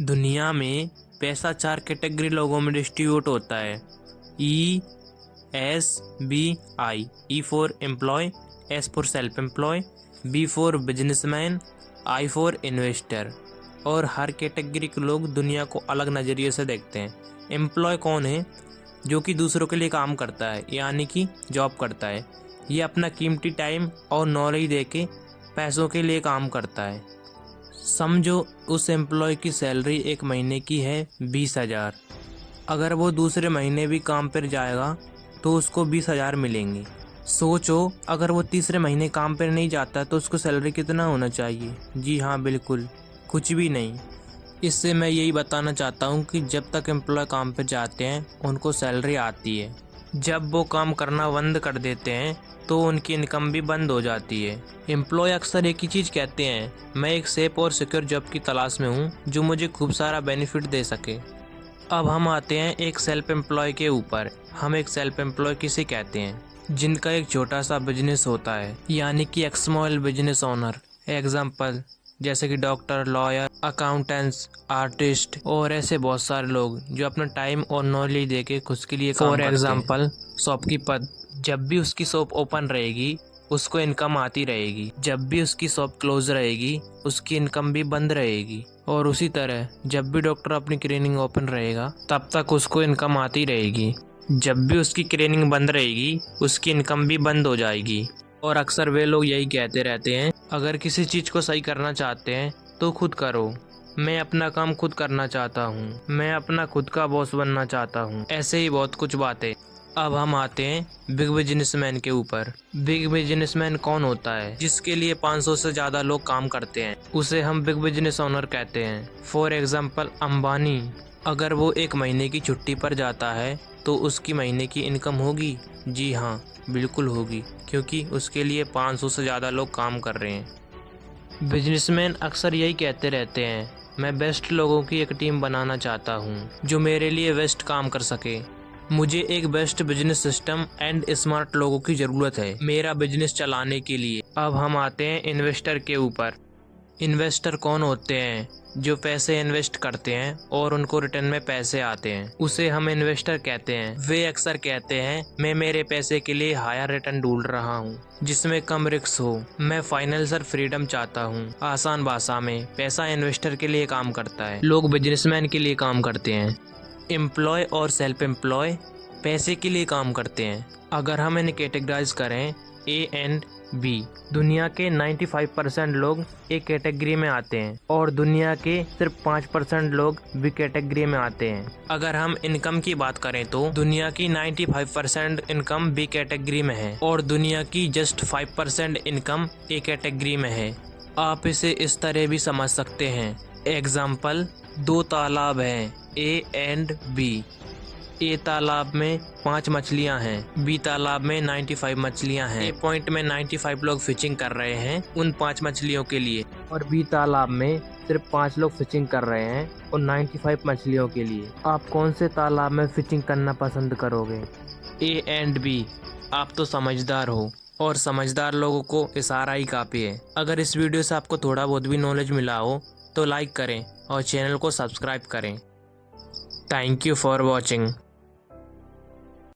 दुनिया में पैसा 4 कैटेगरी लोगों में डिस्ट्रीब्यूट होता है। E S B I. E for employ, S for self employ, B for businessman, I for investor. और हर कैटेगरी के लोग दुनिया को अलग नज़रिए से देखते हैं। एम्प्लॉय कौन है? जो कि दूसरों के लिए काम करता है, यानी कि जॉब करता है। ये अपना कीमती टाइम और नॉलेज दे के पैसों के लिए काम करता है। समझो उस एम्प्लॉय की सैलरी एक महीने की है 20,000। अगर वो दूसरे महीने भी काम पर जाएगा तो उसको 20,000 मिलेंगे। सोचो अगर वो तीसरे महीने काम पर नहीं जाता तो उसको सैलरी कितना होना चाहिए? जी हाँ, बिल्कुल कुछ भी नहीं। इससे मैं यही बताना चाहता हूँ कि जब तक एम्प्लॉय काम पर जाते हैं उनको सैलरी आती है। जब वो काम करना बंद कर देते हैं तो उनकी इनकम भी बंद हो जाती है। एम्प्लॉय अक्सर एक ही चीज़ कहते हैं, मैं एक सेफ और सिक्योर जॉब की तलाश में हूँ जो मुझे खूब सारा बेनिफिट दे सके। अब हम आते हैं एक सेल्फ एम्प्लॉय के ऊपर। हम एक सेल्फ एम्प्लॉय किसे कहते हैं? जिनका एक छोटा सा बिजनेस होता है, यानी कि एक स्मॉल बिजनेस ओनर। एग्जाम्पल जैसे कि डॉक्टर, लॉयर, अकाउंटेंट्स, आर्टिस्ट और ऐसे बहुत सारे लोग जो अपना टाइम और नॉलेज देके खुद के लिए काम करते हैं। फॉर एग्जाम्पल शॉपकीपर, जब भी उसकी शॉप ओपन रहेगी उसको इनकम आती रहेगी, जब भी उसकी शॉप क्लोज रहेगी उसकी इनकम भी बंद रहेगी। और उसी तरह जब भी डॉक्टर अपनी क्लिनिक ओपन रहेगा तब तक उसको इनकम आती रहेगी, जब भी उसकी क्लिनिक बंद रहेगी उसकी इनकम भी बंद हो जाएगी। और अक्सर वे लोग यही कहते रहते हैं, अगर किसी चीज़ को सही करना चाहते हैं तो खुद करो। मैं अपना काम खुद करना चाहता हूँ, मैं अपना खुद का बॉस बनना चाहता हूँ, ऐसे ही बहुत कुछ बातें। अब हम आते हैं बिग बिजनेसमैन के ऊपर। बिग बिजनेसमैन कौन होता है? जिसके लिए 500 से ज़्यादा लोग काम करते हैं, उसे हम बिग बिजनेस ओनर कहते हैं। फॉर एग्जाम्पल अंबानी, अगर वो एक महीने की छुट्टी पर जाता है तो उसकी महीने की इनकम होगी? जी हाँ, बिल्कुल होगी, क्योंकि उसके लिए 500 से ज़्यादा लोग काम कर रहे हैं। बिजनेसमैन अक्सर यही कहते रहते हैं, मैं बेस्ट लोगों की एक टीम बनाना चाहता हूँ जो मेरे लिए बेस्ट काम कर सके। मुझे एक best business system and smart लोगों की ज़रूरत है मेरा बिजनेस चलाने के लिए। अब हम आते हैं इन्वेस्टर के ऊपर। इन्वेस्टर कौन होते हैं? जो पैसे इन्वेस्ट करते हैं और उनको रिटर्न में पैसे आते हैं, उसे हम इन्वेस्टर कहते हैं। वे अक्सर कहते हैं, मैं मेरे पैसे के लिए हायर रिटर्न ढूंढ रहा हूँ जिसमें कम रिस्क हो। मैं फाइनेंशियल फ्रीडम चाहता हूँ। आसान भाषा में पैसा इन्वेस्टर के लिए काम करता है, लोग बिजनेसमैन के लिए काम करते हैं। एम्प्लॉय और सेल्फ एम्प्लॉय पैसे के लिए काम करते हैं। अगर हम इन्हें कैटेगराइज करें ए एंड बी, दुनिया के 95% लोग ए कैटेगरी में आते हैं और दुनिया के सिर्फ 5% लोग बी कैटेगरी में आते हैं। अगर हम इनकम की बात करें तो दुनिया की 95% इनकम बी कैटेगरी में है और दुनिया की जस्ट 5% इनकम ए कैटेगरी में है। आप इसे इस तरह भी समझ सकते हैं। एग्जाम्पल, 2 तालाब हैं ए एंड बी। ए तालाब में 5 मछलियां हैं, बी तालाब में 95 मछलियां हैं। ए पॉइंट में 95 लोग फिशिंग कर रहे हैं उन 5 मछलियों के लिए, और बी तालाब में सिर्फ 5 लोग फिशिंग कर रहे हैं उन 95 मछलियों के लिए। आप कौन से तालाब में फिशिंग करना पसंद करोगे? A and B. आप तो समझदार हो और समझदार लोगों को इशारा ही काफ़ी है। अगर इस वीडियो से आपको थोड़ा बहुत भी नॉलेज मिला हो तो लाइक करें और चैनल को सब्सक्राइब करें। Thank you for watching.